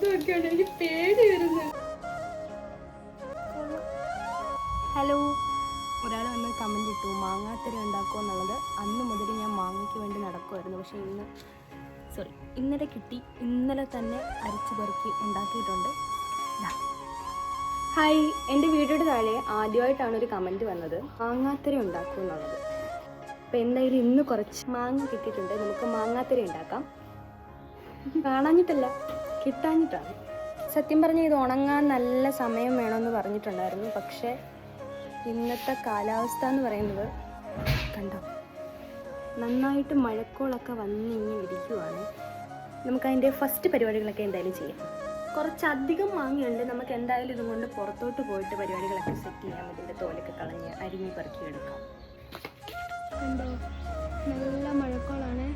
ശബ്ദമൊക്കെ ഉണ്ട്, എനിക്ക് പേടി വരുന്നു. ഹലോ, ഒരാൾ വന്ന് കമൻറ്റ് ഇട്ടു മാങ്ങാത്തരി ഉണ്ടാക്കുക എന്നുള്ളത്. അന്ന് മുതൽ ഞാൻ മാങ്ങയ്ക്ക് വേണ്ടി നടക്കുമായിരുന്നു. പക്ഷേ ഇന്നലെ കിട്ടി. ഇന്നലെ തന്നെ അരച്ച് പെറുക്കി ഉണ്ടാക്കിയിട്ടുണ്ട്. ഹായ്, എൻ്റെ വീഡിയോയുടെ താഴെ ആദ്യമായിട്ടാണ് ഒരു കമൻറ്റ് വന്നത്, മാങ്ങാത്തരി ഉണ്ടാക്കുക എന്നുള്ളത്. അപ്പോൾ എന്തായാലും ഇന്ന് കുറച്ച് മാങ്ങ കിട്ടിയിട്ടുണ്ട്, നമുക്ക് മാങ്ങാത്തരി ഉണ്ടാക്കാം. കാണാഞ്ഞിട്ടല്ല, കിട്ടാഞ്ഞിട്ടാണ്. സത്യം പറഞ്ഞാൽ ഇത് ഉണങ്ങാൻ നല്ല സമയം വേണമെന്ന് പറഞ്ഞിട്ടുണ്ടായിരുന്നു. പക്ഷേ ഇന്നത്തെ കാലാവസ്ഥ എന്ന് പറയുന്നത് കണ്ടോ, നന്നായിട്ട് മഴക്കോളൊക്കെ വന്നിങ്ങനെ ഇരിക്കുവാണ്. നമുക്കതിൻ്റെ ഫസ്റ്റ് പരിപാടികളൊക്കെ എന്തായാലും ചെയ്യാം. കുറച്ചധികം മാങ്ങയുണ്ട്, നമുക്ക് എന്തായാലും ഇതുകൊണ്ട് പുറത്തോട്ട് പോയിട്ട് പരിപാടികളൊക്കെ സെറ്റ് ചെയ്യാം. ഇതിൻ്റെ തോലൊക്കെ കളഞ്ഞ് അരിഞ്ഞ് പെറുക്കി എടുക്കാം. കണ്ടോ, നല്ല മഴക്കോളാണ്.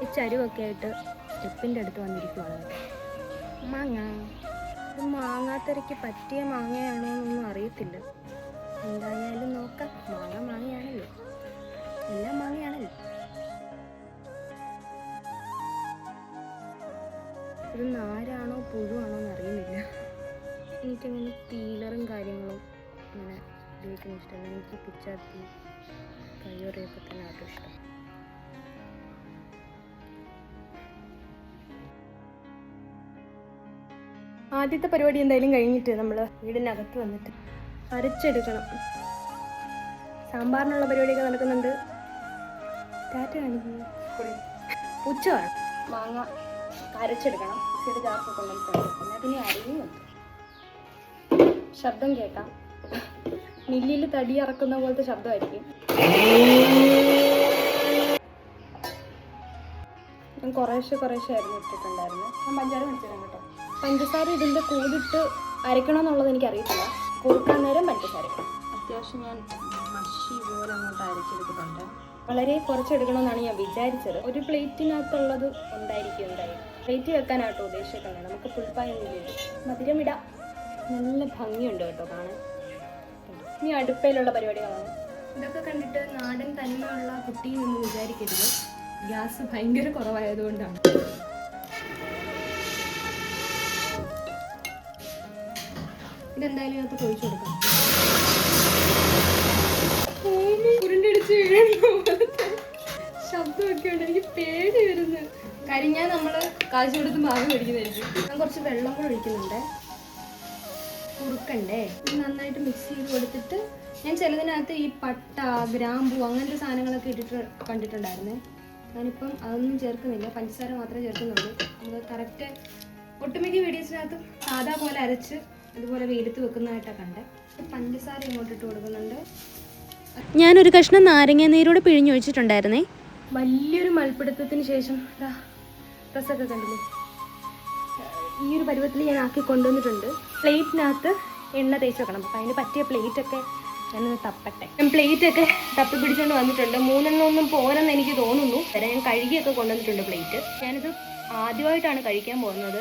ഈ ചരുവൊക്കെ ആയിട്ട് സ്റ്റെപ്പിൻ്റെ അടുത്ത് വന്നിരിക്കുവാണ്. മാങ്ങ മാങ്ങാത്തരയ്ക്ക് പറ്റിയ മാങ്ങയാണോ എന്നൊന്നും അറിയത്തില്ല. എന്തായാലും നോക്കാം. മാങ്ങയാണല്ലോ, എല്ലാം മാങ്ങയാണല്ലോ. ഇത് നാരാണോ പുഴുവാണോ എന്ന് അറിയുന്നില്ല. എനിക്കങ്ങനെ പീലറും കാര്യങ്ങളും അങ്ങനെ ഉപയോഗിക്കാൻ ഇഷ്ടമല്ല. എനിക്ക് പിച്ചാത്തി കയ്യൊറിയൊക്കെ തന്നെ ആട്ടോ ഇഷ്ടം. ആദ്യത്തെ പരിപാടി എന്തായാലും കഴിഞ്ഞിട്ട് നമ്മൾ വീടിനകത്ത് വന്നിട്ട് അരച്ചെടുക്കണം. സാമ്പാറിനുള്ള പരിപാടിയൊക്കെ നടക്കുന്നുണ്ട്. ടാറ്റ കാണിക്കുന്നു. ഉച്ച വേണം. മാങ്ങ അരച്ചെടുക്കണം. ചെറു ജാർക്ക് കൊണ്ടുവന്നിട്ടുണ്ട്. പിന്നെ അരിയുന്നുണ്ട്. ശബ്ദം കേൾക്കാം. മില്ലിൽ തടി ഇറക്കുന്ന പോലത്തെ ശബ്ദമായിരിക്കും. ഞാൻ കുറേശ്ശെ അരിഞ്ഞ് ഇട്ടിട്ടുണ്ടായിരുന്നു. ഞാൻ പഞ്ചാര മേടിച്ചിടാം കേട്ടോ. പഞ്ചസാര ഇതിൻ്റെ കൂടിട്ട് അരക്കണമെന്നുള്ളത് എനിക്കറിയത്തില്ല. കുറുക്കാൻ നേരം പഞ്ചസാര അത്യാവശ്യം ഞാൻ മഷി പോലെ അങ്ങോട്ട് അരച്ചെടുത്തിട്ടുണ്ട്. വളരെ കുറച്ചെടുക്കണമെന്നാണ് ഞാൻ വിചാരിച്ചത്. ഒരു പ്ലേറ്റിനകത്തുള്ളത് ഉണ്ടായിരിക്കും എന്തായാലും. പ്ലേറ്റ് വെക്കാനാട്ടോ ഉദ്ദേശിക്കുന്നത്. നമുക്ക് പുൽപ്പായൊന്നുമില്ല. മധുരം ഇടാം. നല്ല ഭംഗിയുണ്ട് കേട്ടോ കാണാൻ. ഇനി അടുപ്പയിലുള്ള പരിപാടികളാണ്. ഇതൊക്കെ കണ്ടിട്ട് നാടൻ തനിമയുള്ള കുട്ടിയിൽ നിന്ന് വിചാരിക്കരുത്. ഗ്യാസ് ഭയങ്കര കുറവായതുകൊണ്ടാണ്. ഇതെന്തായാലും ഇതിനകത്ത് ഒഴിച്ചു കൊടുക്കാം. ഉരുണ്ടടിച്ച് ശബ്ദമൊക്കെ ഉണ്ട്, എനിക്ക് പേടി വരുന്നു. കരിഞ്ഞാൽ നമ്മൾ കാശ് കൊടുത്ത് മാവ് മേടിക്കുന്നതായിരിക്കും. ഞാൻ കുറച്ച് വെള്ളം കൂടെ ഒഴിക്കുന്നുണ്ട്. കുറുക്കണ്ടേ, ഇത് നന്നായിട്ട് മിക്സ് ചെയ്ത് കൊടുത്തിട്ട് ഞാൻ ചിലതിനകത്ത് ഈ പട്ട ഗ്രാമ്പൂ അങ്ങനത്തെ സാധനങ്ങളൊക്കെ ഇട്ടിട്ട് കണ്ടിട്ടുണ്ടായിരുന്നേ. ഞാനിപ്പം അതൊന്നും ചേർക്കുന്നില്ല, പഞ്ചസാര മാത്രമേ ചേർക്കുന്നുള്ളൂ. നമുക്ക് കറക്റ്റ് ഒട്ടുമിക്ക വീഡിയോസിനകത്ത് സാധാ പോലെ അരച്ച് ഇതുപോലെ വെയിലത്ത് വെക്കുന്നതായിട്ടാണ് കണ്ടത്. പഞ്ചസാര ഇങ്ങോട്ട് ഇട്ട് കൊടുക്കുന്നുണ്ട്. ഞാനൊരു കഷ്ണം നാരങ്ങ നീരോട് പിഴിഞ്ഞൊഴിച്ചിട്ടുണ്ടായിരുന്നേ. വലിയൊരു മൽപ്പിടുത്തത്തിന് ശേഷം ഡ്രസ്സൊക്കെ കണ്ടില്ലേ, ഈ ഒരു പരുവത്തിൽ ഞാൻ ആക്കി കൊണ്ടുവന്നിട്ടുണ്ട്. പ്ലേറ്റിനകത്ത് എണ്ണ തേച്ച് വെക്കണം. അപ്പം അതിന് പറ്റിയ പ്ലേറ്റൊക്കെ ഞാനൊന്ന് തപ്പട്ടെ. ഞാൻ പ്ലേറ്റൊക്കെ തപ്പി പിടിച്ചുകൊണ്ട് വന്നിട്ടുണ്ട്. 3 ഒന്നും പോരെന്ന് എനിക്ക് തോന്നുന്നു. ഞാൻ കഴുകിയൊക്കെ കൊണ്ടുവന്നിട്ടുണ്ട് പ്ലേറ്റ്. ഞാനിത് ആദ്യമായിട്ടാണ് കഴിക്കാൻ പോകുന്നത്.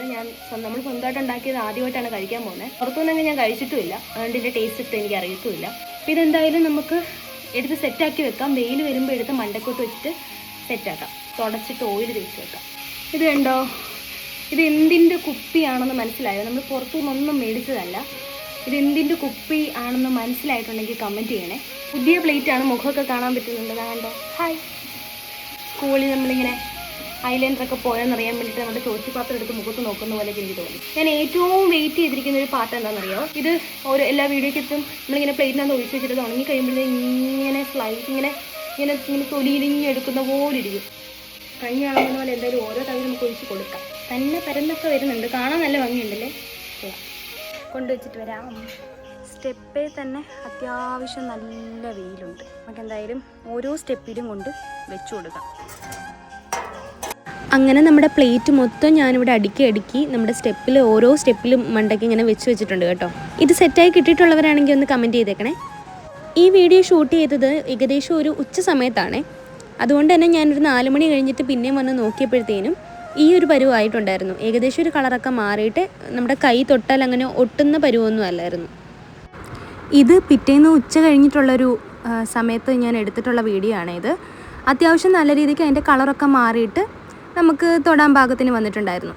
നമ്മൾ സ്വന്തമായിട്ട് ഉണ്ടാക്കിയത് ആദ്യമായിട്ടാണ് കഴിക്കാൻ പോകുന്നത്. പുറത്തുനിന്നൊക്കെ ഞാൻ കഴിച്ചിട്ടുമില്ല, അതുകൊണ്ട് ഇതിൻ്റെ ടേസ്റ്റ് ഇട്ട് എനിക്ക് അറിയത്തുമില്ല. അപ്പോൾ ഇതെന്തായാലും നമുക്ക് എടുത്ത് സെറ്റാക്കി വെക്കാം. വെയിൽ വരുമ്പോൾ എടുത്ത് മണ്ടക്കോട്ട് വെച്ചിട്ട് സെറ്റാക്കാം. തുടച്ചിട്ട് ഓയിൽ തേച്ച് വെക്കാം. ഇത് കണ്ടോ, ഇത് എന്തിൻ്റെ കുപ്പിയാണെന്ന് മനസ്സിലായോ? നമ്മൾ പുറത്തുനിന്നൊന്നും മേടിച്ചതല്ല. ഇത് എന്തിൻ്റെ കുപ്പി ആണെന്ന് മനസ്സിലായിട്ടുണ്ടെങ്കിൽ കമൻറ്റ് ചെയ്യണേ. പുതിയ പ്ലേറ്റാണ്, മുഖമൊക്കെ കാണാൻ പറ്റുന്നുണ്ട്. കണ്ടോ, ഹായ്. സ്കൂളിൽ നമ്മളിങ്ങനെ ഐലൻഡറൊക്കെ പോയെന്നറിയാൻ വേണ്ടിയിട്ട് നമ്മുടെ ചോറ്റുപാത്രം എടുത്ത് മുഖത്ത് നോക്കുന്ന പോലെ എനിക്ക് തോന്നി. ഞാൻ ഏറ്റവും വെയിറ്റ് ചെയ്തിരിക്കുന്ന ഒരു പാർട്ട് എന്താണെന്നറിയോ? ഇത് എല്ലാ വീഡിയോയ്ക്കെത്തും നമ്മളിങ്ങനെ പ്ലേറ്റിനകത്ത് ഒഴിച്ച് വെച്ചിട്ട് ഉണങ്ങി കഴിയുമ്പോഴേ ഇങ്ങനെ സ്ലൈസ് ഇങ്ങനെ തൊലിയിലിഞ്ഞെടുക്കുന്ന പോലെ ഇരിക്കും. കഴിഞ്ഞ കാണുന്ന പോലെ എന്തായാലും ഓരോ തവണ നമുക്ക് ഒഴിച്ച് കൊടുക്കാം. തന്നെ പരന്നൊക്കെ വരുന്നുണ്ട്, കാണാൻ നല്ല ഭംഗിയുണ്ടല്ലേ. കൊണ്ടുവച്ചിട്ട് വരാം. സ്റ്റെപ്പേ തന്നെ അത്യാവശ്യം നല്ല വെയിലുണ്ട്. നമുക്ക് എന്തായാലും ഓരോ സ്റ്റെപ്പിലും കൊണ്ട് വെച്ചു കൊടുക്കാം. അങ്ങനെ നമ്മുടെ പ്ലേറ്റ് മൊത്തം ഞാനിവിടെ അടുക്കി നമ്മുടെ ഓരോ സ്റ്റെപ്പിലും മണ്ടയ്ക്ക് ഇങ്ങനെ വെച്ചിട്ടുണ്ട് കേട്ടോ. ഇത് സെറ്റായി കിട്ടിയിട്ടുള്ളവരാണെങ്കിൽ ഒന്ന് കമൻറ്റ് ചെയ്തേക്കണേ. ഈ വീഡിയോ ഷൂട്ട് ചെയ്തത് ഏകദേശം ഒരു ഉച്ച സമയത്താണ്. അതുകൊണ്ട് തന്നെ ഞാനൊരു 4 മണി കഴിഞ്ഞിട്ട് പിന്നെയും വന്ന് നോക്കിയപ്പോഴത്തേനും ഈ ഒരു പരുവായിട്ടുണ്ടായിരുന്നു. ഏകദേശം ഒരു കളറൊക്കെ മാറിയിട്ട് നമ്മുടെ കൈ തൊട്ടാൽ അങ്ങനെ ഒട്ടുന്ന പരുവൊന്നും അല്ലായിരുന്നു. ഇത് പിറ്റേന്ന് ഉച്ച കഴിഞ്ഞിട്ടുള്ളൊരു സമയത്ത് ഞാൻ എടുത്തിട്ടുള്ള വീഡിയോ ആണ് ഇത്. അത്യാവശ്യം നല്ല രീതിക്ക് അതിൻ്റെ കളറൊക്കെ മാറിയിട്ട് നമുക്ക് തൊടാൻ പാകത്തിന് വന്നിട്ടുണ്ടായിരുന്നു.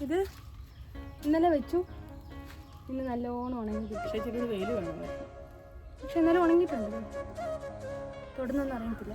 ഇത് ഇന്നലെ വെച്ചു, ഇന്ന് നല്ലോണം ഉണങ്ങി കിട്ടി. പക്ഷെ എന്നാലും ഉണങ്ങിയിട്ടുണ്ട്. തൊടുന്നൊന്നും അറിയത്തില്ല.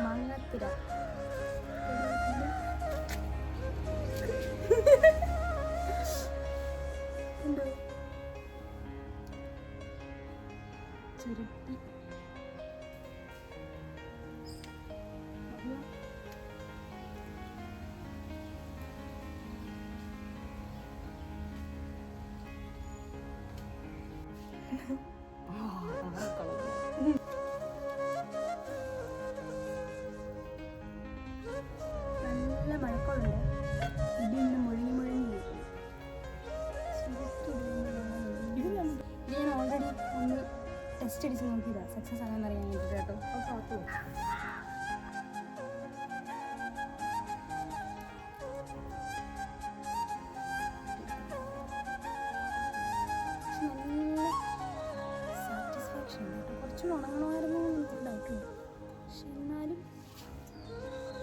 മാങ്ങാത്തിര ചുരുട്ടി നല്ല മഴക്കോളുണ്ട്. ഇടി ഇന്ന് മുഴങ്ങി ഇത് ഞാൻ ഓൾറെഡി ഒന്ന് ടെസ്റ്റ് അടിച്ച് നോക്കിയതാ, സക്സസ് ആണെന്ന് അറിയാൻ വേണ്ടിയിട്ട് കേട്ടോ. അപ്പോൾ കാത്തു നല്ല സാറ്റിസ്ഫാക്ഷൻ കേട്ടോ. കുറച്ചുകൂടെ ഉണങ്ങണമായിരുന്നു എനിക്ക് ഡൗട്ടുണ്ട്, പക്ഷെ എന്നാലും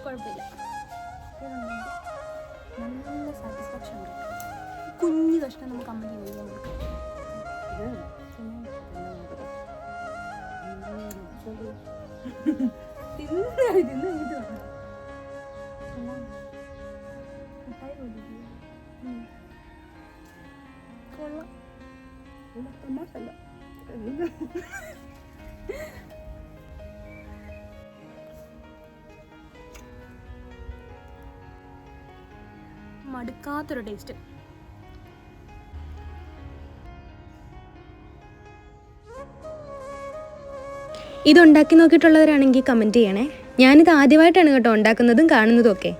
കുഴപ്പമില്ല. നല്ല സാറ്റിസ്ഫാക്ഷൻ ഉണ്ട്. കുഞ്ഞു കഷ്ണം നമുക്ക് അമ്മയ്ക്ക് ചെയ്യാൻ കൊടുക്കാം. മടുക്കാത്തൊരു ടേസ്റ്റ്. ഇതുണ്ടാക്കി നോക്കിയിട്ടുള്ളവരാണെങ്കിൽ കമൻറ്റ് ചെയ്യണേ. ഞാനിത് ആദ്യമായിട്ടാണ് കേട്ടോ ഉണ്ടാക്കുന്നതും കാണുന്നതും ഒക്കെ.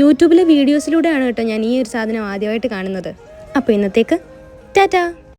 യൂട്യൂബിലെ വീഡിയോസിലൂടെയാണ് കേട്ടോ ഞാൻ ഈ ഒരു സാധനം ആദ്യമായിട്ട് കാണുന്നത്. അപ്പോൾ ഇന്നത്തേക്ക് ടാറ്റാ.